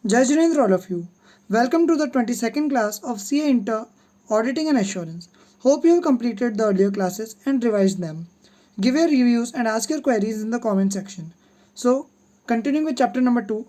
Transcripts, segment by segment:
Jai Jinendra, all of you. Welcome to the 22nd class of CA Inter Auditing and Assurance. Hope you have completed the earlier classes and revised them. Give your reviews and ask your queries in the comment section. So, continuing with chapter number 2.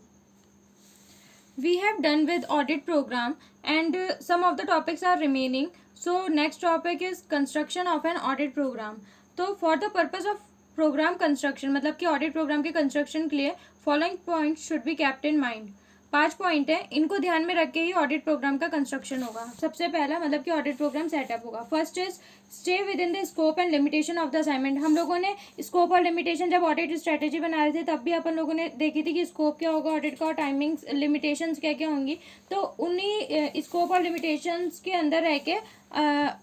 We have done with audit program and some of the topics are remaining. So next topic is construction of an audit program. तो for the purpose of program construction मतलब कि audit program के construction के लिए following points should be kept in mind. 5 point है, इनको ध्यान में रख के ही ऑडिट प्रोग्राम का कंस्ट्रक्शन होगा. सबसे पहला मतलब कि ऑडिट प्रोग्राम सेटअप होगा. First is stay with in the scope and limitation of the assignment. हम लोगों ने स्कोप और लिमिटेशन जब ऑडिट स्ट्रेटेजी बना रहे थे तब भी अपन लोगों ने देखी थी कि स्कोप क्या होगा ऑडिट का और टाइमिंग्स लिमिटेशंस क्या क्या होंगी. तो उन्हीं स्कोप और लिमिटेशंस के अंदर रह के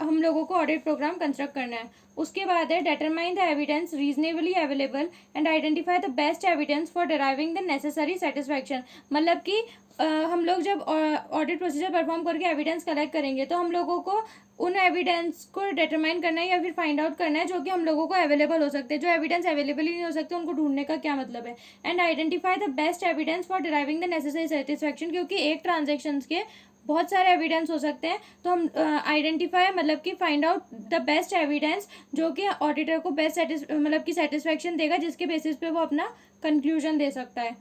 हम लोगों को ऑडिट प्रोग्राम कंस्ट्रक्ट करना है. उसके बाद है determine the evidence reasonably available and identify the best evidence for deriving the necessary satisfaction. मतलब कि हम लोग जब ऑडिट प्रोसीजर परफॉर्म करके एविडेंस कलेक्ट करेंगे तो हम लोगों को उन एविडेंस को डिटरमाइन करना है या फिर फाइंड आउट करना है जो कि हम लोगों को अवेलेबल हो सकते हैं. जो एविडेंस अवेलेबल ही नहीं हो सकते उनको ढूंढने का क्या मतलब है. And identify the best evidence for deriving the necessary satisfaction. क्योंकि एक ट्रांजेक्शन के बहुत सारे एविडेंस हो सकते हैं तो हम आइडेंटिफाई मतलब कि find out the best evidence जो कि ऑडिटर को बेस्ट मतलब कि सेटिस्फैक्शन देगा जिसके बेसिस पे वो अपना कंक्लूजन दे सकता है.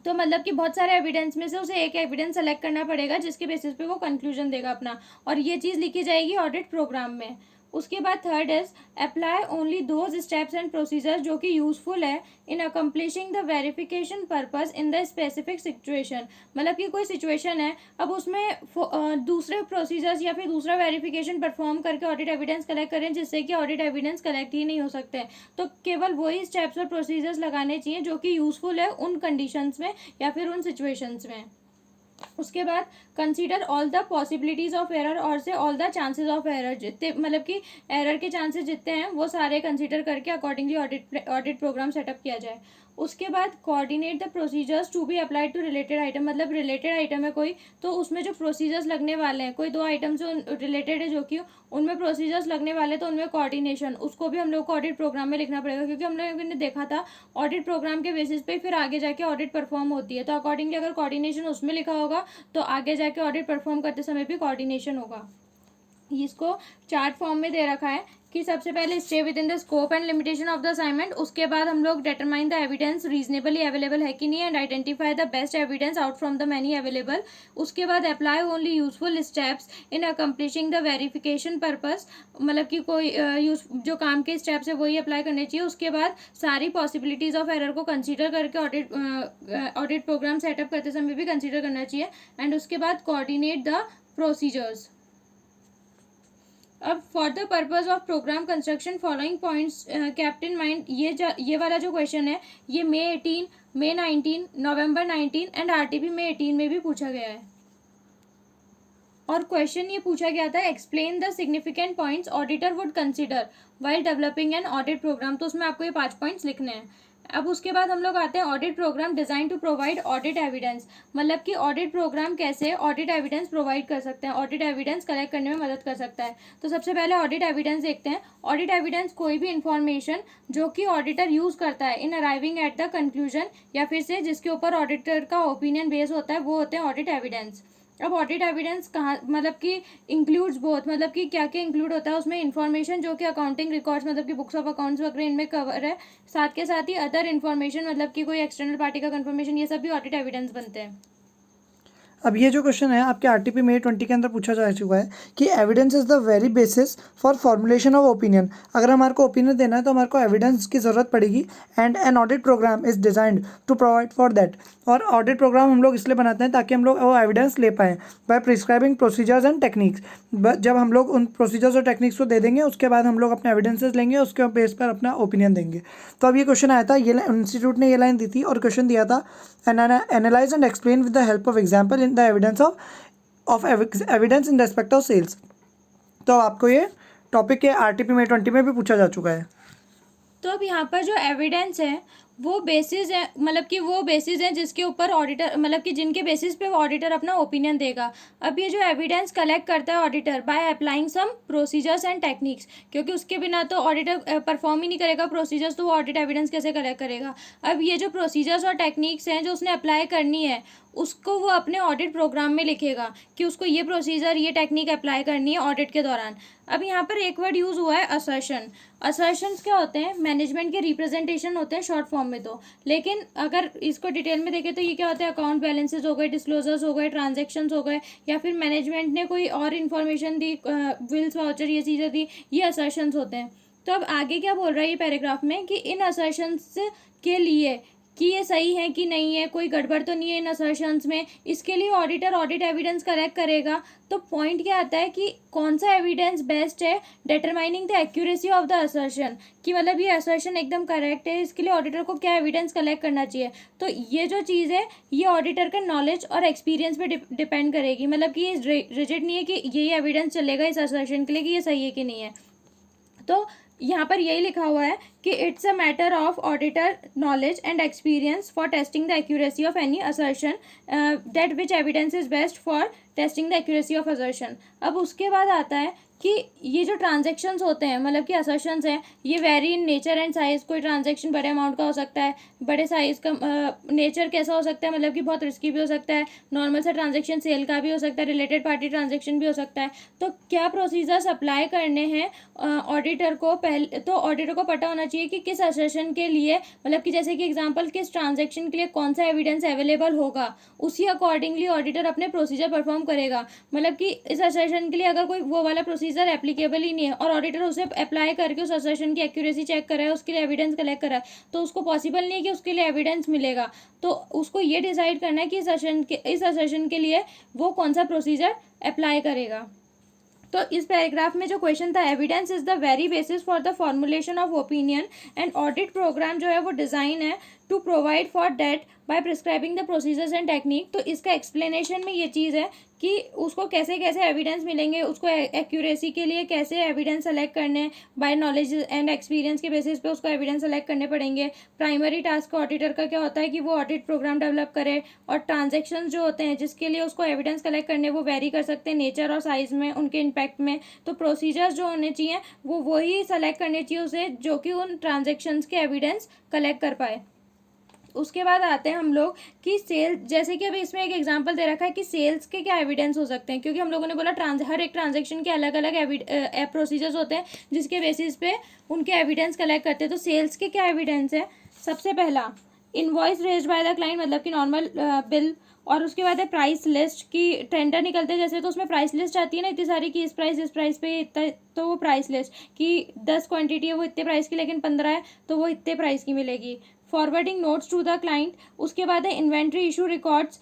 तो मतलब कि बहुत सारे एविडेंस में से उसे एक एविडेंस सेलेक्ट करना पड़ेगा जिसके बेसिस पे वो कंक्लूजन देगा अपना, और ये चीज़ लिखी जाएगी ऑडिट प्रोग्राम में. उसके बाद third is apply only those steps and procedure जो कि यूजफुल है in accomplishing the verification purpose in the specific situation. मतलब कि कोई सिचुएशन है, अब उसमें दूसरे प्रोसीजर्स या फिर दूसरा वेरिफिकेशन परफॉर्म करके ऑडिट एविडेंस कलेक्ट करें जिससे कि ऑडिट एविडेंस कलेक्ट ही नहीं हो सकते. तो केवल वही स्टेप्स और प्रोसीजर्स लगाने चाहिए जो कि यूजफुल है उन कंडीशंस में या फिर उन सिचुएशंस में. उसके बाद consider all the possibilities of error और से all the chances of error. जितने मतलब कि एरर के चांसेस जितने हैं वो सारे कंसीडर करके अकॉर्डिंगली ऑडिट प्रोग्राम सेटअप किया जाए. उसके बाद coordinate the procedures to be applied to related item. मतलब रिलेटेड आइटम है कोई तो उसमें जो प्रोसीजर्स लगने वाले हैं, कोई 2 आइटम से रिलेटेड है जो कि उनमें प्रोसीजर्स लगने वाले तो उनमें कोऑर्डिनेशन उसको भी हम लोग को ऑडिट प्रोग्राम में लिखना पड़ेगा. क्योंकि हम लोगों ने देखा था ऑडिट प्रोग्राम के बेसिस पे फिर आगे जाके ऑडिट परफॉर्म होती है. तो अकॉर्डिंगली अगर कोऑर्डिनेशन उसमें लिखा होगा तो आगे जाके ऑडिट परफॉर्म करते समय भी कोऑर्डिनेशन होगा. इसको चार्ट फॉर्म में दे रखा है कि सबसे पहले stay with in the scope and limitation of the assignment. उसके बाद हम लोग determine the evidence reasonably available है कि नहीं and identify the best evidence out from the many available. उसके बाद apply only useful steps in accomplishing the verification purpose. मतलब कि कोई जो काम के स्टेप्स है वही अप्लाई करने चाहिए. उसके बाद सारी पॉसिबिलिटीज ऑफ एरर को कंसीडर करके ऑडिट प्रोग्राम सेटअप करते समय भी कंसीडर करना चाहिए. एंड उसके बाद कोऑर्डिनेट द प्रोसीजर्स. अब for the purpose of program construction following points kept in mind. ये वाला जो क्वेश्चन है ये May 18, May 19, November 19 and RTP May 18 में भी पूछा गया है. और क्वेश्चन ये पूछा गया था explain the significant points auditor would consider while developing an audit program. तो उसमें आपको ये 5 पॉइंट्स लिखने हैं. अब उसके बाद हम लोग आते हैं audit program designed to provide audit evidence. मतलब कि ऑडिट प्रोग्राम कैसे ऑडिट एविडेंस प्रोवाइड कर सकते हैं, ऑडिट एविडेंस कलेक्ट करने में मदद कर सकता है. तो सबसे पहले ऑडिट एविडेंस देखते हैं. ऑडिट एविडेंस कोई भी इंफॉर्मेशन जो कि ऑडिटर यूज करता है इन अराइविंग एट द कंक्लूजन या फिर से जिसके ऊपर ऑडिटर का ओपिनियन बेस होता है वो होते हैं ऑडिट एविडेंस. अब ऑडिट एविडेंस कहाँ मतलब कि इंक्लूड्स बोथ. मतलब कि क्या क्या इंक्लूड होता है उसमें इन्फॉर्मेशन जो कि अकाउंटिंग रिकॉर्ड्स मतलब कि बुक्स ऑफ अकाउंट्स वगैरह इनमें कवर है. साथ के साथ ही अदर इन्फॉर्मेशन मतलब कि कोई एक्सटर्नल पार्टी का कंफर्मेशन ये सब भी ऑडिट एविडेंस बनते हैं. अब ये जो क्वेश्चन है आपके RTP May 20 के अंदर पूछा जा चुका है कि evidence is the very basis for formulation of opinion. अगर हमारे को ओपिनियन देना है तो हमारे को एविडेंस की ज़रूरत पड़ेगी. And an audit program is designed to provide for that. और ऑडिट प्रोग्राम हम लोग इसलिए बनाते हैं ताकि हम लोग वो एविडेंस ले पाएँ by prescribing procedures and techniques. जब हम लोग उन प्रोसीजर्स और टेक्निक्स को दे देंगे उसके बाद हम लोग अपने एविडेंसेस लेंगे, उसके बेस पर अपना ओपिनियन देंगे. तो अब ये क्वेश्चन आया था, ये इंस्टीट्यूट ने ये लाइन दी थी और क्वेश्चन दिया था analyse and explain with the help of example in the evidence of evidence in respect of sales. तो आपको ये टॉपिक के RTP May 20 में भी पूछा जा चुका है. तो अब यहाँ पर जो एविडेंस है वो बेसिस है मतलब कि वो बेसिस है जिसके ऊपर ऑडिटर मतलब कि जिनके बेसिस पे ऑडिटर अपना ओपिनियन देगा. अब ये जो एविडेंस कलेक्ट करता है auditor by applying some procedures and techniques. क्योंकि उसके बिना तो ऑडिटर परफॉर्म ही नहीं करेगा प्रोसीजर्स तो वो ऑडिट एविडेंस कैसे कलेक्ट करेगा. अब ये जो प्रोसीजर्स और टेक्निक्स हैं जो उसने अप्लाई करनी है उसको वो अपने ऑडिट प्रोग्राम में लिखेगा कि उसको ये प्रोसीजर, ये टेक्निक अप्लाई करनी है ऑडिट के दौरान। अब यहाँ पर एक वर्ड यूज़ हुआ है असर्शन। असर्शंस क्या होते हैं? मैनेजमेंट के रिप्रेजेंटेशन होते हैं शॉर्ट फॉर्म में तो, लेकिन अगर इसको डिटेल में देखें तो ये क्या होता है? अकाउंट बैलेंसेस हो गए, डिस्क्लोजर्स हो गए, ट्रांजेक्शन्स हो गए, या फिर मैनेजमेंट ने कोई और इन्फॉर्मेशन दी, बिल्स वाउचर, ये चीज़ें दी, ये असर्शंस होते हैं। तो अब आगे क्या बोल रहा है ये पैराग्राफ में कि इन असर्शंस के लिए कि ये सही है कि नहीं है, कोई गड़बड़ तो नहीं है इन असर्शंस में, इसके लिए ऑडिटर ऑडिट एविडेंस कलेक्ट करेगा। तो पॉइंट क्या आता है कि कौन सा एविडेंस बेस्ट है determining the accuracy of the assertion, कि मतलब ये असर्शन एकदम करेक्ट है, इसके लिए ऑडिटर को क्या एविडेंस कलेक्ट करना चाहिए। तो ये जो चीज़ है ये ऑडिटर का नॉलेज और एक्सपीरियंस पे डिपेंड करेगी, मतलब कि ये रिजिड नहीं है कि यही एविडेंस चलेगा इस असर्शन के लिए कि ये सही है कि नहीं है। तो यहाँ पर यही लिखा हुआ है कि it's a matter of auditor knowledge and experience for testing the accuracy of any assertion, that which evidence is best for testing the accuracy of assertion. अब उसके बाद आता है कि ये जो ट्रांजेक्शन्स होते हैं, मतलब कि असर्शंस हैं, ये very in nature and size. कोई ट्रांजेक्शन बड़े अमाउंट का हो सकता है, बड़े साइज़ का नेचर कैसा हो सकता है, मतलब कि बहुत रिस्की भी हो सकता है, नॉर्मल सा ट्रांजेक्शन सेल का भी हो सकता है, रिलेटेड पार्टी ट्रांजेक्शन भी हो सकता है। तो क्या प्रोसीजर्स अप्लाई करने हैं ऑडिटर को? पहले तो ऑडिटर को पता होना चाहिए कि किस असर्शन के लिए, मतलब कि जैसे कि एग्जांपल किस ट्रांजेक्शन के लिए कौन सा एविडेंस अवेलेबल होगा, उसी अकॉर्डिंगली ऑडिटर अपने प्रोसीजर परफॉर्म करेगा। मतलब कि इस असर्शन के लिए अगर कोई वो वाला प्रोसीजर एप्लीकेबल ही नहीं है और ऑडिटर उसे अप्लाई करके उस असर्शन की एक्यूरेसी चेक कर रहा है, उसके लिए एविडेंस कलेक्ट कर रहा है, तो उसको पॉसिबल नहीं है कि उसके लिए एविडेंस मिलेगा। तो उसको ये डिसाइड करना है कि इस असर्शन के लिए वो कौन सा प्रोसीजर अप्लाई करेगा। तो इस पैराग्राफ में जो क्वेश्चन था, evidence is the very basis for the formulation of opinion and audit program जो है वो डिज़ाइन है to provide for that by prescribing the procedures and technique. तो इसका एक्सप्लेनेशन में ये चीज़ है कि उसको कैसे कैसे एविडेंस मिलेंगे, उसको एक्यूरेसी के लिए कैसे एविडेंस सेलेक्ट करने, बाय नॉलेज एंड एक्सपीरियंस के बेसिस पे उसको एविडेंस सेलेक्ट करने पड़ेंगे। प्राइमरी टास्क ऑडिटर का क्या होता है कि वो ऑडिट प्रोग्राम डेवलप करे, और ट्रांजेक्शन्स जो होते हैं जिसके लिए उसको एविडेंस कलेक्ट करने वो वेरी कर सकते हैं नेचर और साइज़ में, उनके इम्पैक्ट में। तो प्रोसीजर्स जो होने चाहिए वो वही सेलेक्ट करने चाहिए उसे जो कि उन ट्रांजेक्शन्स के एविडेंस कलेक्ट कर पाए। उसके बाद आते हैं हम लोग कि सेल, जैसे कि अभी इसमें एक एग्जांपल दे रखा है कि सेल्स के क्या एविडेंस हो सकते हैं, क्योंकि हम लोगों ने बोला हर एक ट्रांजैक्शन के अलग अलग प्रोसीजर्स होते हैं जिसके बेसिस पे उनके एविडेंस कलेक्ट करते हैं। तो सेल्स के क्या एविडेंस है? सबसे पहला invoice raised bye the client, मतलब कि नॉर्मल बिल, और उसके बाद है प्राइस लिस्ट की टेंडर निकलते हैं जैसे, तो उसमें प्राइस लिस्ट आती है ना इतनी सारी कि इस प्राइस पे इतना, तो वो प्राइस लिस्ट कि 10 क्वांटिटी है वो इतने प्राइस की, लेकिन 15 है तो वो इतने प्राइस की मिलेगी। Forwarding notes to the client, उसके बाद है इन्वेंट्री इशू रिकॉर्ड्स,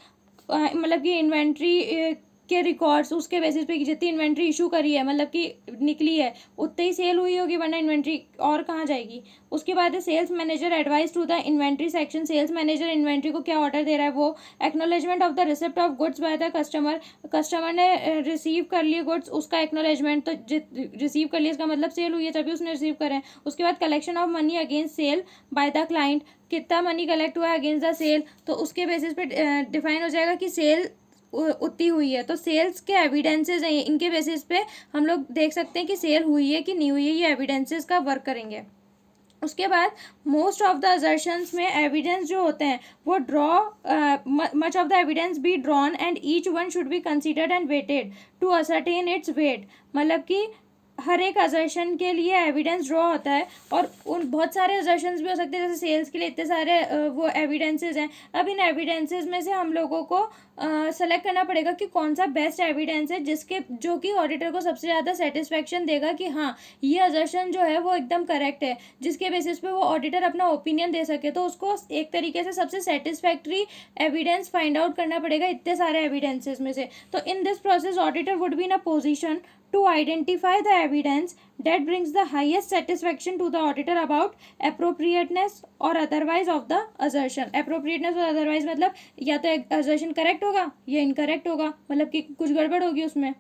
मतलब कि इन्वेंट्री के रिकॉर्ड्स उसके बेसिस पे कि जितनी इन्वेंट्री इशू करी है, मतलब कि निकली है उतनी ही सेल हुई होगी, वरना इन्वेंट्री और कहाँ जाएगी। उसके बाद है sales manager advice to the inventory section, sales manager inventory को क्या ऑर्डर दे रहा है वो। Acknowledgement of the receipt of goods by the customer, customer ने रिसीव कर लिए गुड्स, उसका एक्नोलेजमेंट, तो रिसीव कर लिया इसका मतलब सेल हुई है तभी उसने रिसीव करें। उसके बाद collection of money against sale by the client, कितना मनी कलेक्ट हुआ है अगेंस्ट द सेल, तो उसके बेसिस पे डिफाइन हो जाएगा कि सेल उतनी हुई है। तो सेल्स के एविडेंसेस हैं, इनके बेसिस पे हम लोग देख सकते हैं कि सेल हुई है कि नहीं हुई है, ये एविडेंसेस का वर्क करेंगे। उसके बाद मोस्ट ऑफ द असर्शंस में एविडेंस जो होते हैं वो much of the evidence be drawn and each one should be considered and weighted to ascertain its weight, मतलब कि हर एक असर्शन के लिए एविडेंस ड्रॉ होता है, और उन बहुत सारे असर्शंस भी हो सकते हैं, जैसे सेल्स के लिए इतने सारे वो एविडेंसेस हैं। अब इन एविडेंसेस में से हम लोगों को सेलेक्ट करना पड़ेगा कि कौन सा बेस्ट एविडेंस है जो कि ऑडिटर को सबसे ज़्यादा सेटिस्फेक्शन देगा कि हाँ ये असर्शन जो है वो एकदम करेक्ट है, जिसके बेसिस पे वो ऑडिटर अपना ओपिनियन दे सके। तो उसको एक तरीके से सबसे सेटिस्फैक्ट्री एविडेंस फाइंड आउट करना पड़ेगा इतने सारे एविडेंसेस में से। तो in this process auditor would be in a position to identify the evidence that brings the highest satisfaction to the auditor about appropriateness or otherwise of the assertion। appropriateness और otherwise मतलब या तो assertion correct होगा या incorrect होगा, मतलब कि कुछ गड़बड़ होगी उसमें।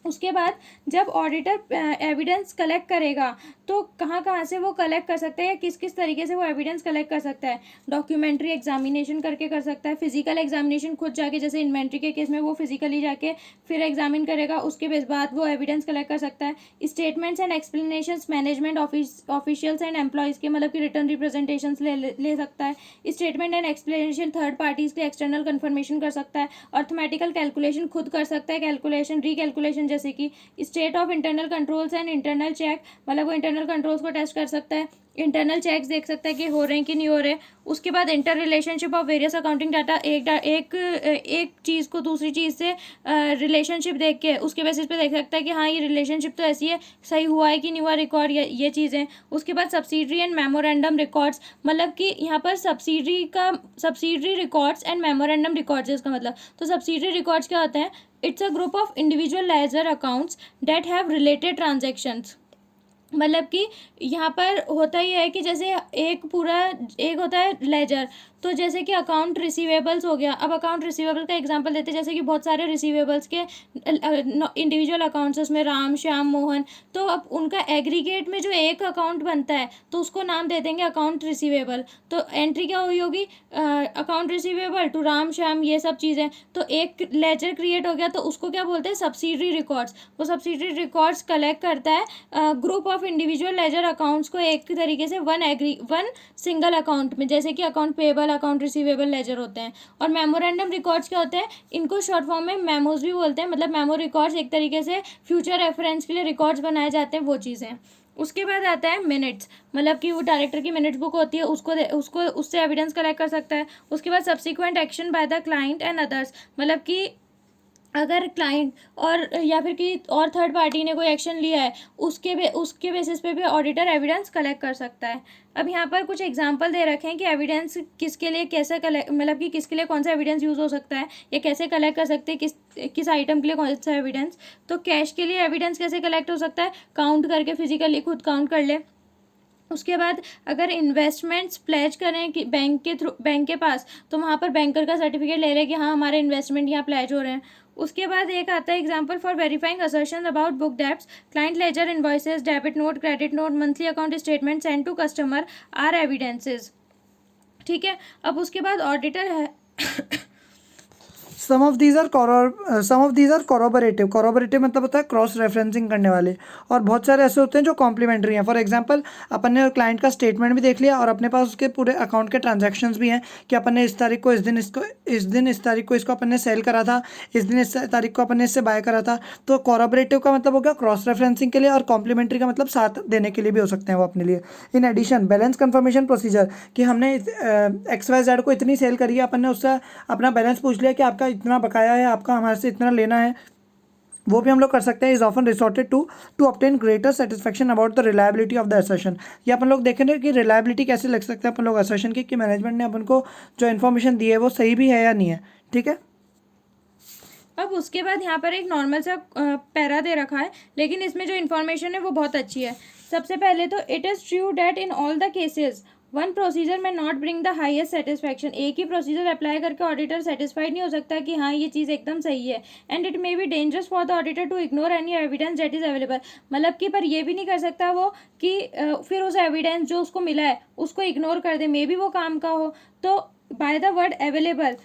उसके बाद जब ऑडिटर एविडेंस कलेक्ट करेगा तो कहाँ कहाँ से वो कलेक्ट कर सकता है या किस किस तरीके से वो एविडेंस कलेक्ट कर सकता है। डॉक्यूमेंट्री एग्जामिनेशन करके कर सकता है, फिजिकल एग्जामिनेशन खुद जाके, जैसे इन्वेंट्री के केस में वो फिजिकली जाके फिर एग्जामिन करेगा, उसके बाद वो एविडेंस कलेक्ट कर सकता है। Statements and explanations management officials and employees के मतलब कि रिटर्न रिप्रेजेंटेशंस ले सकता है। Statement and explanation third parties के एक्सटर्नल कन्फर्मेशन कर सकता है। अर्थमेटिकल कैलकुलेशन खुद कर सकता है, कैलकुलेशन रिकैलकुलेशन, जैसे कि state of internal controls and internal check, मतलब वो इंटरनल कंट्रोल्स को टेस्ट कर सकता है। इंटरनल चेक्स देख सकता है कि हो रहे हैं कि नहीं हो रहे। उसके बाद inter relationship of various accounting data, एक चीज़ को दूसरी चीज़ से रिलेशनशिप देख के उसके बेसिस पे देख सकता है कि हाँ ये रिलेशनशिप तो ऐसी है, सही हुआ है कि नहीं हुआ रिकॉर्ड, ये चीज़ें। उसके बाद सब्सिडरी एंड मेमोरेंडम रिकॉर्ड्स, मतलब कि यहाँ पर subsidiary records and memorandum records है इसका मतलब। तो सब्सिडरी रिकॉर्ड्स क्या होते हैं? It's a group of individual ledger accounts that have related transactions, मतलब कि यहाँ पर होता ही है कि जैसे एक होता है लेजर, तो जैसे कि अकाउंट रिसीवेबल्स हो गया। अब अकाउंट रिसीवेबल का एग्जांपल देते हैं, जैसे कि बहुत सारे रिसीवेबल्स के इंडिविजुअल अकाउंट्स हैं, उसमें राम श्याम मोहन, तो अब उनका एग्रीगेट में जो एक अकाउंट बनता है तो उसको नाम दे देंगे अकाउंट रिसीवेबल। तो एंट्री क्या हुई होगी? Account receivable to Ram Shyam, ये सब चीज़ें। तो एक लेजर क्रिएट हो गया, तो उसको क्या बोलते हैं? Subsidiary records. वो सब्सिडरी रिकॉर्ड्स कलेक्ट करता है group of individual ledger accounts को एक तरीके से वन सिंगल अकाउंट में, जैसे कि account payable, account receivable ledger होते हैं। और मेमोरेंडम रिकॉर्ड्स क्या होते हैं? इनको शॉर्ट फॉर्म में मेमोज भी बोलते हैं, मतलब मेमो रिकॉर्ड्स एक तरीके से फ्यूचर रेफरेंस के लिए रिकॉर्ड्स बनाए जाते हैं, वो चीज़ें। उसके बाद आता है मिनट्स, मतलब कि वो डायरेक्टर की मिनट्स बुक होती है, उसको उससे एविडेंस कलेक्ट कर सकता है। उसके बाद subsequent action by the client and others, मतलब कि अगर क्लाइंट और या फिर कि और थर्ड पार्टी ने कोई एक्शन लिया है, उसके बेसिस पे भी ऑडिटर एविडेंस कलेक्ट कर सकता है। अब यहाँ पर कुछ एग्जांपल दे रखे हैं कि एविडेंस किसके लिए कैसे कलेक्ट, मतलब कि किसके लिए कौन सा एविडेंस यूज़ हो सकता है या कैसे कलेक्ट कर सकते हैं, किस आइटम के लिए कौन सा एविडेंस। तो कैश के लिए एविडेंस कैसे कलेक्ट हो सकता है? काउंट करके, फिजिकली खुद काउंट कर ले। उसके बाद अगर इन्वेस्टमेंट्स प्लेज करें कि बैंक के पास, तो वहाँ पर बैंकर का सर्टिफिकेट ले रहे कि हाँ हमारे इन्वेस्टमेंट यहाँ प्लेज हो रहे हैं। उसके बाद एक आता है example for verifying assertion about book debts, client ledger, invoices, debit note, credit note, monthly account statement send to customer are evidences. ठीक है। अब उसके बाद ऑडिटर है some of these are corroborative. Corroborative मतलब होता है क्रॉस रेफरेंसिंग करने वाले, और बहुत सारे ऐसे होते हैं जो कॉम्प्लीमेंट्री हैं। फॉर एग्जांपल अपन ने क्लाइंट का स्टेटमेंट भी देख लिया और अपने पास उसके पूरे अकाउंट के ट्रांजैक्शंस भी हैं कि अपन ने इस तारीख को इस तारीख को इसको अपन ने सेल करा था, इस तारीख को अपन ने इससे बाय करा था। तो कॉरोबरेटिव का मतलब हो गया क्रॉस रेफरेंसिंग के लिए, और कॉम्प्लीमेंट्री का मतलब साथ देने के लिए भी हो सकते हैं वो अपने लिए। In addition balance confirmation procedure, कि हमने XYZ को इतनी सेल करी है, अपन ने उससे अपना बैलेंस पूछ लिया कि आपका इतना बकाया है, आपका हमारे से इतना लेना है, वो भी हम लोग कर सकते हैं। Is often resorted to obtain greater satisfaction about the reliability of the assertion. ये अपन लोग देखेंगे कि रिलायबिलिटी कैसे लग सकता है अपन लोग असर्शन की, कि मैनेजमेंट ने अपन को जो इन्फॉर्मेशन दी है वो सही भी है या नहीं है। ठीक है। अब उसके बाद यहाँ पर एक नॉर्मल सा पैरा दे रखा है, लेकिन इसमें जो इन्फॉर्मेशन है वो बहुत अच्छी है। सबसे पहले तो it is true that in all the cases one procedure में not bring the highest satisfaction. एक ही प्रोसीजर अप्लाई करके ऑडिटर सेटिस्फाइड नहीं हो सकता कि हाँ ये चीज़ एकदम सही है। And it may be dangerous for the auditor to ignore any evidence that is available, मतलब कि पर ये भी नहीं कर सकता वो कि फिर उस एविडेंस जो उसको मिला है उसको इग्नोर कर दे, मे बी वो काम का हो। तो by the word available,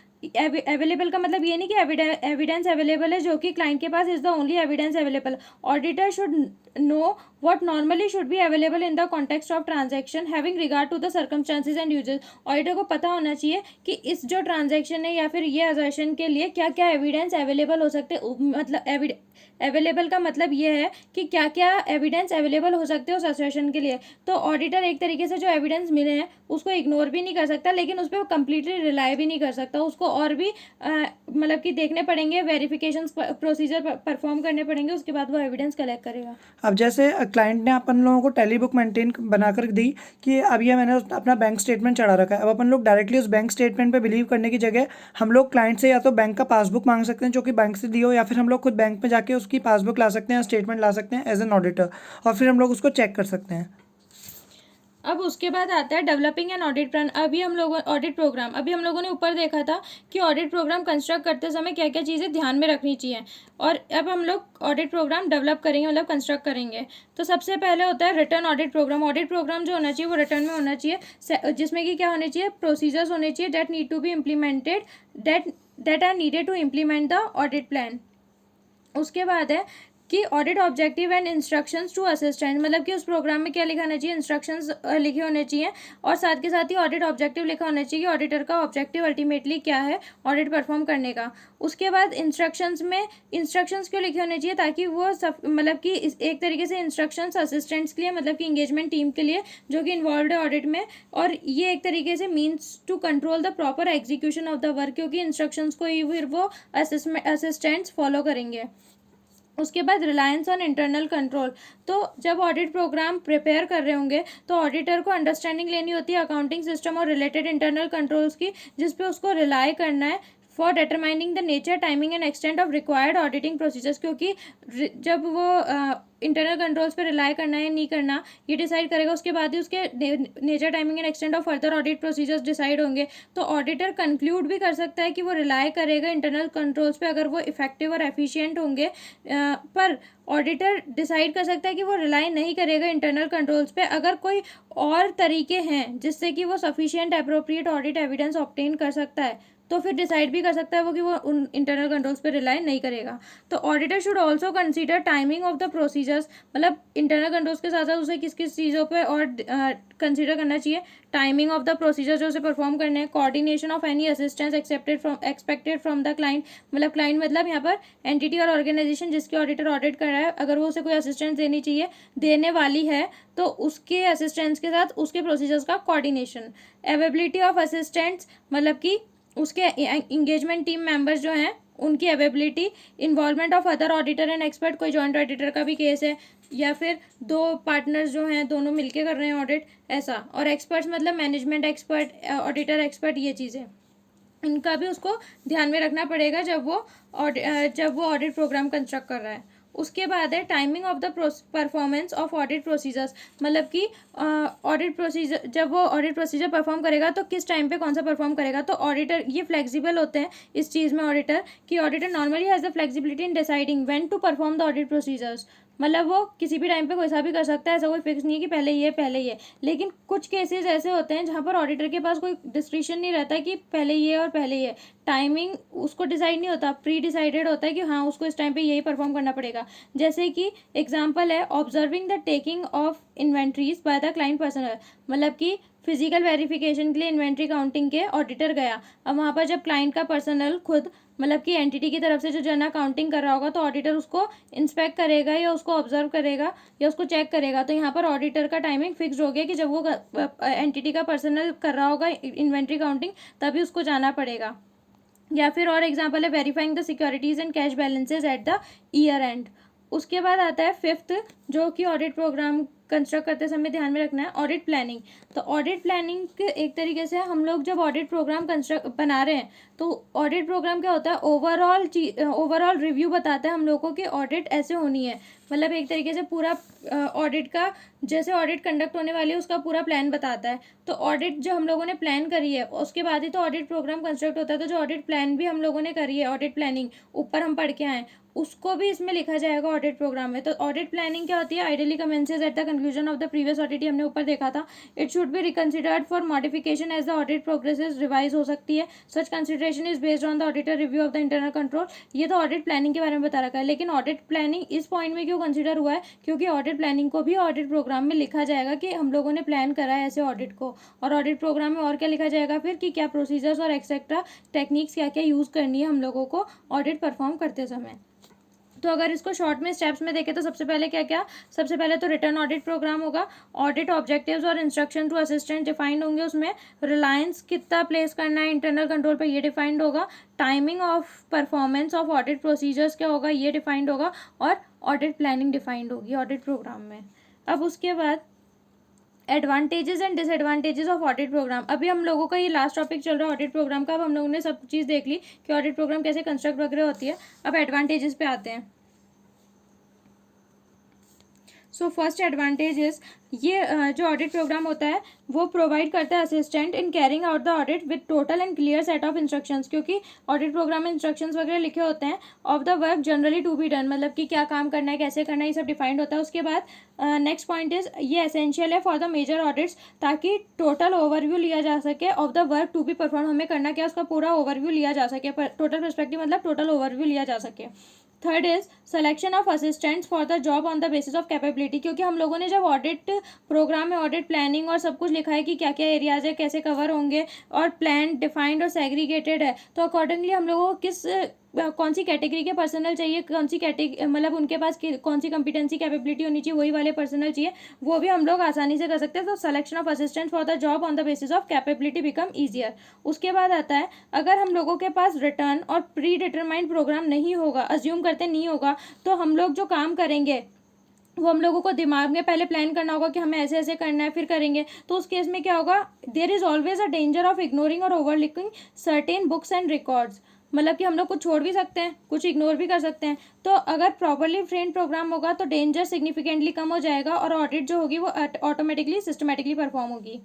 available का मतलब ये नहीं कि एविडेंस अवेलेबल है जो कि क्लाइंट के पास is the only evidence available. Auditor should know what normally should be available in the context of transaction having regard to the circumstances and uses। Auditor को पता होना चाहिए कि इस जो ट्रांजैक्शन है या फिर ये असर्शन के लिए क्या क्या एविडेंस अवेलेबल हो सकते, मतलब अवेलेबल का मतलब ये है कि क्या क्या एविडेंस अवेलेबल हो सकते हैं उस असर्शन के लिए। तो ऑडिटर एक तरीके से जो एविडेंस मिले हैं उसको इग्नोर भी नहीं कर सकता, लेकिन उस पर कंप्लीटली रिलाई भी नहीं कर सकता। उसको और भी मतलब कि देखने पड़ेंगे, वेरिफिकेशन प्रोसीजर परफॉर्म करने पड़ेंगे, उसके बाद वो एविडेंस कलेक्ट करेगा। अब जैसे क्लाइंट ने अपन लोगों को टैली बुक मेंटेन बनाकर दी कि अब ये मैंने अपना बैंक स्टेटमेंट चढ़ा रखा है। अब अपन लोग डायरेक्टली उस बैंक स्टेटमेंट पे बिलीव करने की जगह हम लोग क्लाइंट से या तो बैंक का पासबुक मांग सकते हैं जो कि बैंक से दी हो, या फिर हम लोग खुद बैंक में जाके उसकी पासबुक ला सकते हैं, स्टेटमेंट ला सकते हैं एज एन ऑडिटर, और फिर हम लोग उसको चेक कर सकते हैं। अब उसके बाद आता है डेवलपिंग एन ऑडिट प्लान। अभी हम लोगों ऑडिट प्रोग्राम अभी हम लोगों ने ऊपर देखा था कि ऑडिट प्रोग्राम कंस्ट्रक्ट करते समय क्या क्या चीज़ें ध्यान में रखनी चाहिए, और अब हम लोग ऑडिट प्रोग्राम डेवलप करेंगे, मतलब कंस्ट्रक्ट करेंगे। तो सबसे पहले होता है written audit program. Audit program जो होना चाहिए वो रिटर्न में होना चाहिए, जिसमें कि क्या होने चाहिए, प्रोसीजर्स होने चाहिए that need to be implemented, that are needed to implement the audit plan. उसके बाद है कि audit objective and instructions to assistant, मतलब कि उस प्रोग्राम में क्या लिखा होना चाहिए, इंस्ट्रक्शंस लिखे होने चाहिए, और साथ के साथ ही ऑडिट ऑब्जेक्टिव लिखा होना चाहिए कि ऑडिटर का ऑब्जेक्टिव अल्टीमेटली क्या है ऑडिट परफॉर्म करने का। उसके बाद इंस्ट्रक्शंस में इंस्ट्रक्शंस क्यों लिखे होने चाहिए, ताकि वो सब मतलब कि एक तरीके से इंस्ट्रक्शंस असिस्टेंट्स के लिए, मतलब कि इंगेजमेंट टीम के लिए जो कि इन्वॉल्व है ऑडिट में, और ये एक तरीके से means to control the proper execution of the work, क्योंकि इंस्ट्रक्शंस को ही फिर वो असिस्टेंट्स फॉलो करेंगे। उसके बाद रिलायंस ऑन इंटरनल कंट्रोल। तो जब ऑडिट प्रोग्राम प्रिपेयर कर रहे होंगे तो ऑडिटर को अंडरस्टैंडिंग लेनी होती है अकाउंटिंग सिस्टम और रिलेटेड इंटरनल कंट्रोल्स की, जिस पे उसको रिलाई करना है for determining the nature, timing and extent of required auditing procedures, क्योंकि जब वो इंटरनल कंट्रोल्स पे रिलाई करना है नहीं करना ये डिसाइड करेगा, उसके बाद ही उसके nature, timing and extent of further audit procedures decide होंगे। तो ऑडिटर कंक्लूड भी कर सकता है कि वो रिलाई करेगा इंटरनल कंट्रोल्स पे अगर वो इफेक्टिव और एफिशिएंट होंगे, पर ऑडिटर डिसाइड कर सकता है कि वो रिलाई नहीं करेगा इंटरनल कंट्रोल्स पे अगर कोई और तरीके हैं जिससे कि वो sufficient appropriate audit evidence obtain कर सकता है, तो फिर डिसाइड भी कर सकता है वो कि वो उन इंटरनल कंट्रोल्स पे रिलाई नहीं करेगा। तो auditor should also consider timing of the procedures, मतलब इंटरनल कंट्रोल्स के साथ साथ उसे किस किस चीज़ों पे और कंसीडर करना चाहिए, टाइमिंग ऑफ द प्रोसीजर जो उसे परफॉर्म करने हैं, coordination of any assistance expected from the client, मतलब क्लाइंट मतलब यहाँ पर एंटिटी और ऑर्गेनाइजेशन जिसकी ऑडिटर ऑडिट कर रहा है, अगर वो उसे कोई असिस्टेंस देनी चाहिए, देने वाली है, तो उसके असिस्टेंट्स के साथ उसके प्रोसीजर्स का कोऑर्डिनेशन। अवेबिलिटी ऑफ असिस्टेंट्स, मतलब कि उसके इंगेजमेंट टीम मेंबर्स जो हैं उनकी availability, involvement of other auditor and expert, कोई जॉइंट ऑडिटर का भी केस है या फिर दो पार्टनर्स जो हैं दोनों मिलके कर रहे हैं ऑडिट, ऐसा। और एक्सपर्ट्स मतलब मैनेजमेंट एक्सपर्ट, ऑडिटर एक्सपर्ट, ये चीज़ें इनका भी उसको ध्यान में रखना पड़ेगा जब वो ऑडिट प्रोग्राम कंस्ट्रक्ट कर रहा है। उसके बाद है timing of the performance of audit procedures, मतलब कि ऑडिट प्रोसीजर जब वो ऑडिट प्रोसीजर परफॉर्म करेगा तो किस टाइम पे कौन सा परफॉर्म करेगा। तो ऑडिटर ये फ्लेक्सिबल होते हैं इस चीज़ में ऑडिटर, कि auditor normally has the flexibility in deciding when to perform the audit procedures, मतलब वो किसी भी टाइम पे कोई सा भी कर सकता है, ऐसा कोई फिक्स नहीं है कि पहले ये। लेकिन कुछ केसेस ऐसे होते हैं जहाँ पर ऑडिटर के पास कोई डिस्क्रिप्शन नहीं रहता कि पहले ये और पहले ये, टाइमिंग उसको डिसाइड नहीं होता, प्री डिसाइडेड होता है कि हाँ उसको इस टाइम पे यही परफॉर्म करना पड़ेगा। जैसे कि एग्जांपल है observing the taking of inventories bye the client personal, मतलब कि फिजिकल वेरिफिकेशन के लिए इन्वेंट्री काउंटिंग के ऑडिटर गया, अब वहाँ पर जब क्लाइंट का पर्सनल खुद मतलब कि एंटिटी की तरफ से जो जन अकाउंटिंग कर रहा होगा तो ऑडिटर उसको इंस्पेक्ट करेगा या उसको ऑब्जर्व करेगा या उसको चेक करेगा। तो यहाँ पर ऑडिटर का टाइमिंग फिक्स हो गया कि जब वो एंटिटी का पर्सनल कर रहा होगा इन्वेंट्री काउंटिंग तभी उसको जाना पड़ेगा। या फिर और एग्जांपल है verifying the securities and cash balances at the year and. उसके बाद आता है फिफ्थ, जो कि ऑडिट प्रोग्राम कंस्ट्रक्ट करते समय ध्यान में रखना है, ऑडिट प्लानिंग। तो ऑडिट प्लानिंग एक तरीके से हम लोग जब ऑडिट प्रोग्राम कंस्ट्रक्ट बना रहे हैं तो ऑडिट प्रोग्राम क्या होता है, ओवरऑल रिव्यू बताता है हम लोगों को कि ऑडिट ऐसे होनी है, मतलब एक तरीके से पूरा ऑडिट का जैसे ऑडिट कंडक्ट होने वाली है उसका पूरा प्लान बताता है। तो ऑडिट जो हम लोगों ने प्लान करी है उसके बाद ही तो ऑडिट प्रोग्राम कंस्ट्रक्ट होता है। तो जो ऑडिट प्लान भी हम लोगों ने करी है, ऑडिट प्लानिंग ऊपर हम पढ़ के आए, उसको भी इसमें लिखा जाएगा ऑडिट प्रोग्राम में। तो ऑडिट प्लानिंग क्या होती है, ideally commences at the conclusion of the previous audit, हमने ऊपर देखा था। It should be reconsidered for modification as the audit progresses, revise हो सकती है। Such consideration is based on the auditor review of the internal control. ये तो audit planning के बारे में बता रखा है, लेकिन ऑडिट प्लानिंग इस पॉइंट में क्यों कंसिडर हुआ है, क्योंकि ऑडिट प्लानिंग को भी ऑडिट प्रोग्राम में लिखा जाएगा कि हम लोगों ने प्लान करा है ऐसे ऑडिट को। और ऑडिट प्रोग्राम में और क्या लिखा जाएगा फिर कि क्या प्रोसीजर्स और एक्सेट्रा टेक्निक्स क्या क्या यूज़ करनी है हम लोगों को ऑडिट परफॉर्म करते समय। तो अगर इसको शॉर्ट में स्टेप्स में देखें तो सबसे पहले क्या सबसे पहले तो रिटर्न ऑडिट प्रोग्राम होगा, ऑडिट ऑब्जेक्टिव्स और इंस्ट्रक्शन टू असिस्टेंट डिफाइंड होंगे, उसमें रिलायंस कितना प्लेस करना है इंटरनल कंट्रोल पे ये डिफाइंड होगा, timing of performance of audit procedures क्या होगा ये डिफाइंड होगा, और ऑडिट प्लानिंग डिफाइंड होगी ऑडिट प्रोग्राम में। अब उसके बाद advantages and disadvantages of audit program. अभी हम लोगों का ये लास्ट टॉपिक चल रहा है ऑडिट प्रोग्राम का, अब हम लोगों ने सब चीज़ देख ली कि ऑडिट प्रोग्राम कैसे कंस्ट्रक्ट वगैरह होती है। अब एडवांटेजेस पे आते हैं। सो फर्स्ट एडवांटेज इज ये जो ऑडिट प्रोग्राम होता है वो प्रोवाइड करता है assistant in carrying out the audit with total and clear set of instructions, क्योंकि ऑडिट प्रोग्राम में इंस्ट्रक्शंस वगैरह लिखे होते हैं of the work generally to be done, मतलब कि क्या काम करना है, कैसे करना है, ये सब डिफाइंड होता है। उसके बाद नेक्स्ट पॉइंट इज ये एसेंशियल है फॉर द मेजर ऑडिट्स, ताकि टोटल ओवरव्यू लिया जा सके of the work to be perform, हमें करना क्या उसका पूरा ओवरव्यू लिया जा सके, टोटल पर्सपेक्टिव मतलब टोटल ओवरव्यू लिया जा सके। Third is selection of assistants for the job on the basis of capability, क्योंकि हम लोगों ने जब ऑडिट प्रोग्राम में ऑडिट प्लानिंग और सब कुछ लिखा है कि क्या क्या एरियाज है, कैसे कवर होंगे, और प्लान डिफाइंड और सेग्रीगेटेड है, तो अकॉर्डिंगली हम लोगों को कौन सी कैटेगरी के पर्सनल चाहिए, कौन सी कैटेगरी मतलब उनके पास कौन सी कंपिटेंसी कैपेबिलिटी होनी चाहिए, वही वाले पर्सनल चाहिए, वो भी हम लोग आसानी से कर सकते हैं। तो selection of assistant for the job on the basis of capability become easier. उसके बाद आता है अगर हम लोगों के पास रिटर्न और प्री डिटरमाइंड प्रोग्राम नहीं होगा, अज्यूम करते नहीं होगा, तो हम लोग जो काम करेंगे वो हम लोगों को दिमाग में पहले प्लान करना होगा कि हमें ऐसे ऐसे करना है, फिर करेंगे। तो उस केस में क्या होगा, there is always a danger of ignoring और overlooking certain books and records, मतलब कि हम लोग कुछ छोड़ भी सकते हैं, कुछ इग्नोर भी कर सकते हैं। तो अगर प्रॉपरली ट्रेन प्रोग्राम होगा तो डेंजर सिग्निफिकेंटली कम हो जाएगा और ऑडिट जो होगी वो ऑटोमेटिकली सिस्टमेटिकली परफॉर्म होगी।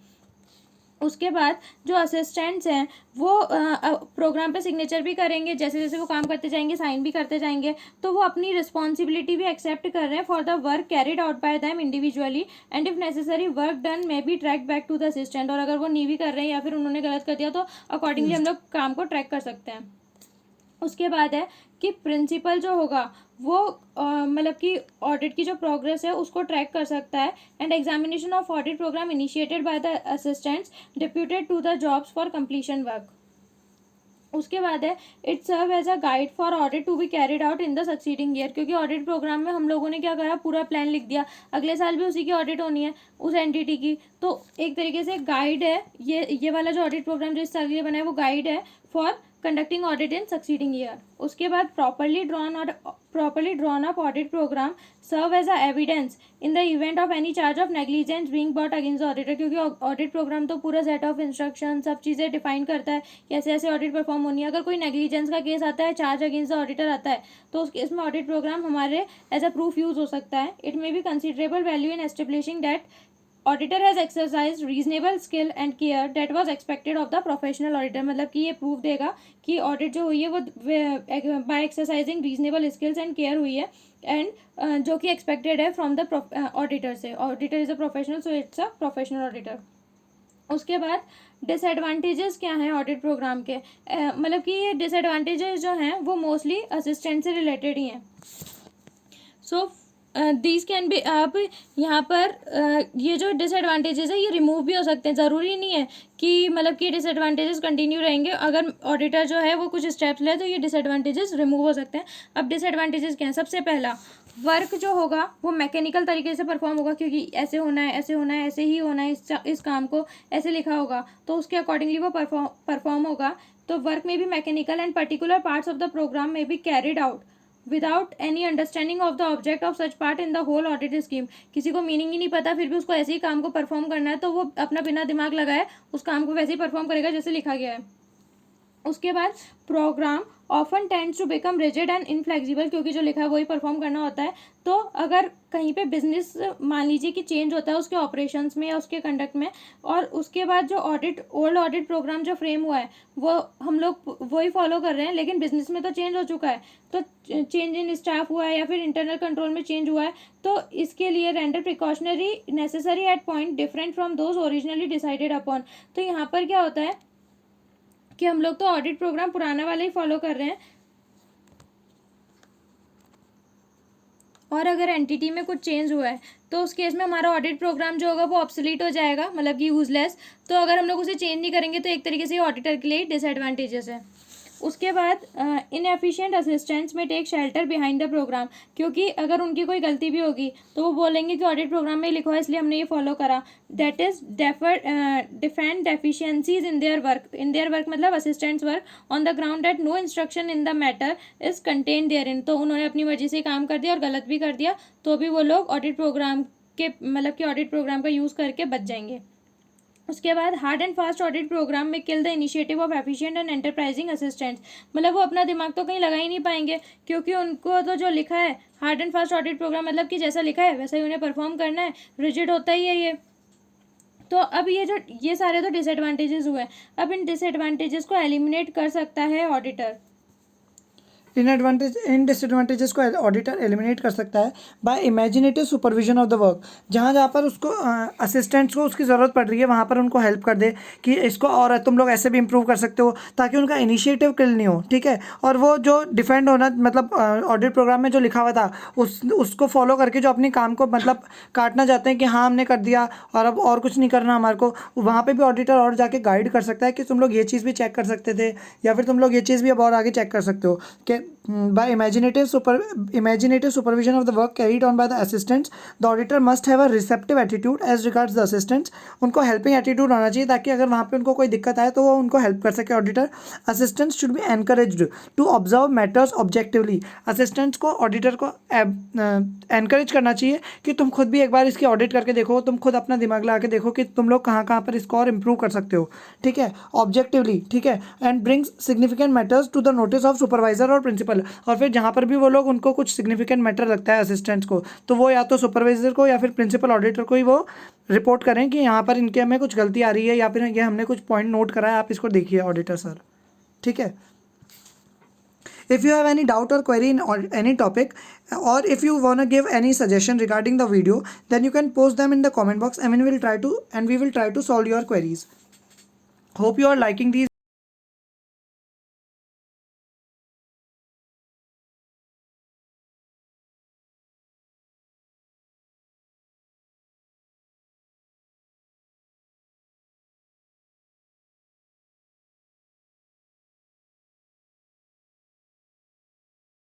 उसके बाद जो असिस्टेंट्स हैं वो प्रोग्राम पे सिग्नेचर भी करेंगे, जैसे जैसे वो काम करते जाएंगे साइन भी करते जाएंगे, तो वो अपनी रिस्पॉन्सिबिलिटी भी एक्सेप्ट कर रहे हैं for the work carried out by them individually, and if necessary work done may be track back to the assistant, और अगर वो नहीं भी कर रहे हैं या फिर उन्होंने गलत कर दिया तो अकॉर्डिंगली हम लोग काम को ट्रैक कर सकते हैं। उसके बाद है कि प्रिंसिपल जो होगा वो मतलब कि ऑडिट की जो प्रोग्रेस है उसको ट्रैक कर सकता है, and examination of audit program initiated by the assistants deputed to the jobs for completion work. उसके बाद है it serve as a guide for audit to be carried out in the succeeding year, क्योंकि audit program में हम लोगों ने क्या करा, पूरा प्लान लिख दिया, अगले साल भी उसी की ऑडिट होनी है उस एंटिटी की, तो एक तरीके से गाइड है ये वाला जो ऑडिट प्रोग्राम जो इस साल के लिए बना है वो गाइड है for conducting audit in succeeding year. उसके बाद properly drawn up audit program serve as a evidence in the event of any charge of negligence being brought against the auditor, क्योंकि ऑडिट प्रोग्राम तो पूरा set of instruction सब चीज़ें define करता है कैसे ऐसे ऑडिट परफॉर्म होनी है। अगर कोई नेग्लिजेंस का केस आता है, चार्ज अगेंस्ट द ऑडिटर आता है, तो उस केस में ऑडिट प्रोग्राम हमारे एज अ प्रूफ यूज हो सकता है। It may be considerable value in establishing that auditor has exercise reasonable skill and care that was expected of the professional auditor, मतलब कि ये प्रूफ देगा कि ऑडिट जो हुई है वो by exercising reasonable skills and care हुई है, एंड जो कि एक्सपेक्टेड है फ्रॉम द ऑडिटर से। Auditor is a professional, so it's a professional auditor. उसके बाद डिसएडवांटेजेस क्या हैं ऑडिट प्रोग्राम के, मतलब कि ये डिसएडवांटेजेस जो हैं वो मोस्टली असिस्टेंट से रिलेटेड ही हैं। सो दीज कैन बी, आप यहाँ पर ये जो डिसएडवांटेजेस है ये रिमूव भी हो सकते हैं, ज़रूरी नहीं है कि मतलब कि डिसएडवांटेजेस कंटिन्यू रहेंगे। अगर ऑडिटर जो है वो कुछ स्टेप्स ले तो ये डिसएडवांटेजेस रिमूव हो सकते हैं। अब डिसएडवांटेजेस क्या हैं, सबसे पहला वर्क जो होगा वो मैकेनिकल तरीके से परफॉर्म होगा, क्योंकि ऐसे होना है, ऐसे होना है, ऐसे ही होना है, इस काम को ऐसे लिखा होगा तो उसके अकॉर्डिंगली वो परफॉर्म होगा। तो वर्क में भी mechanical and particular parts of the program में be carried out without any understanding of the object of such part in the whole audit scheme. किसी को मीनिंग ही नहीं पता फिर भी उसको ऐसे ही काम को परफॉर्म करना है, तो वो अपना बिना दिमाग लगाए उस काम को वैसे ही परफॉर्म करेगा जैसे लिखा गया है। उसके बाद program often tends to become rigid and inflexible, क्योंकि जो लिखा है वही परफॉर्म करना होता है। तो अगर कहीं पे बिजनेस मान लीजिए कि चेंज होता है उसके ऑपरेशंस में या उसके कंडक्ट में, और उसके बाद जो ओल्ड ऑडिट प्रोग्राम जो फ्रेम हुआ है वो हम लोग वही फॉलो कर रहे हैं, लेकिन बिजनेस में तो चेंज हो चुका है, तो चेंज इन स्टाफ हुआ है या फिर इंटरनल कंट्रोल में चेंज हुआ है, तो इसके लिए render precautionary necessary at point different from those originally decided upon. तो यहाँ पर क्या होता है कि हम लोग तो ऑडिट प्रोग्राम पुराना वाला ही फॉलो कर रहे हैं, और अगर एंटिटी में कुछ चेंज हुआ है तो उस केस में हमारा ऑडिट प्रोग्राम जो होगा वो ऑब्सोलीट हो जाएगा, मतलब कि यूजलेस। तो अगर हम लोग उसे चेंज नहीं करेंगे तो एक तरीके से ऑडिटर के लिए डिसएडवांटेजेस है। उसके बाद inefficient assistants may take shelter behind the program, क्योंकि अगर उनकी कोई गलती भी होगी तो वो बोलेंगे कि ऑडिट प्रोग्राम में लिखा है इसलिए हमने ये फॉलो करा। That is defend deficiencies in their work मतलब assistants work on the ground that no instruction in the matter is contain therein. तो उन्होंने अपनी मर्जी से काम कर दिया और गलत भी कर दिया, तो भी वो लोग ऑडिट प्रोग्राम के मतलब कि ऑडिट प्रोग्राम का यूज़ करके बच जाएंगे। उसके बाद hard and fast audit program में kill the initiative of efficient and enterprising assistants, मतलब वो अपना दिमाग तो कहीं लगा ही नहीं पाएंगे, क्योंकि उनको तो जो लिखा है hard and fast audit program मतलब कि जैसा लिखा है वैसा ही उन्हें परफॉर्म करना है, रिजिड होता ही है ये। तो अब ये सारे तो डिसएडवांटेजेस हुए। अब इन डिसएडवांटेजेस को एलिमिनेट कर सकता है ऑडिटर। इन डिसएडवांटेजेस को ऑडिटर एलिमिनेट कर सकता है by imaginative supervision of the work. जहाँ जहाँ पर उसको असिस्टेंट्स को उसकी ज़रूरत पड़ रही है वहाँ पर उनको हेल्प कर दे कि इसको और तुम लोग ऐसे भी इम्प्रूव कर सकते हो, ताकि उनका इनिशिएटिव किल नहीं हो, ठीक है। और वो जो डिफेंड होना मतलब ऑडिट प्रोग्राम में जो लिखा हुआ था उसको फॉलो करके जो अपने काम को मतलब काटना चाहते हैं कि हाँ हमने कर दिया और अब और कुछ नहीं करना हमारे को, वहाँ पे भी ऑडिटर और जाके गाइड कर सकता है कि तुम लोग ये चीज़ भी चेक कर सकते थे, या फिर तुम लोग ये चीज़ भी अब और आगे चेक कर सकते हो कि by imaginative supervision of the work carried on by the assistants, the auditor must have a receptive attitude as regards the assistants। उनको हेल्पिंग एटीट्यूड होना चाहिए ताकि अगर वहाँ पे उनको कोई दिक्कत आए तो वो उनको हेल्प कर सके auditor. Assistants should be encouraged to observe matters objectively. Assistants को ऑडिटर को एनकरेज करना चाहिए कि तुम खुद भी एक बार इसकी ऑडिट करके देखो, तुम खुद अपना दिमाग लगा के देखो कि तुम लोग कहाँ कहाँ पर इसको और इम्प्रूव कर सकते हो, ठीक है, ऑब्जेक्टिवली, ठीक है। And brings significant matters to the notice of supervisor और प्रिंसिपल। और फिर जहाँ पर भी वो लोग उनको कुछ सिग्निफिकेंट मैटर लगता है असिस्टेंट्स को, तो वो या तो सुपरवाइजर को या फिर प्रिंसिपल ऑडिटर को ही वो रिपोर्ट करें कि यहाँ पर इनके हमें कुछ गलती आ रही है या फिर ये हमने कुछ पॉइंट नोट करा है, आप इसको देखिए ऑडिटर सर, ठीक है। If you have any doubt or query in any topic, or if you want to give any suggestion regarding the video, then you can post them in the comment box and we will try to solve your queries. Hope you are liking these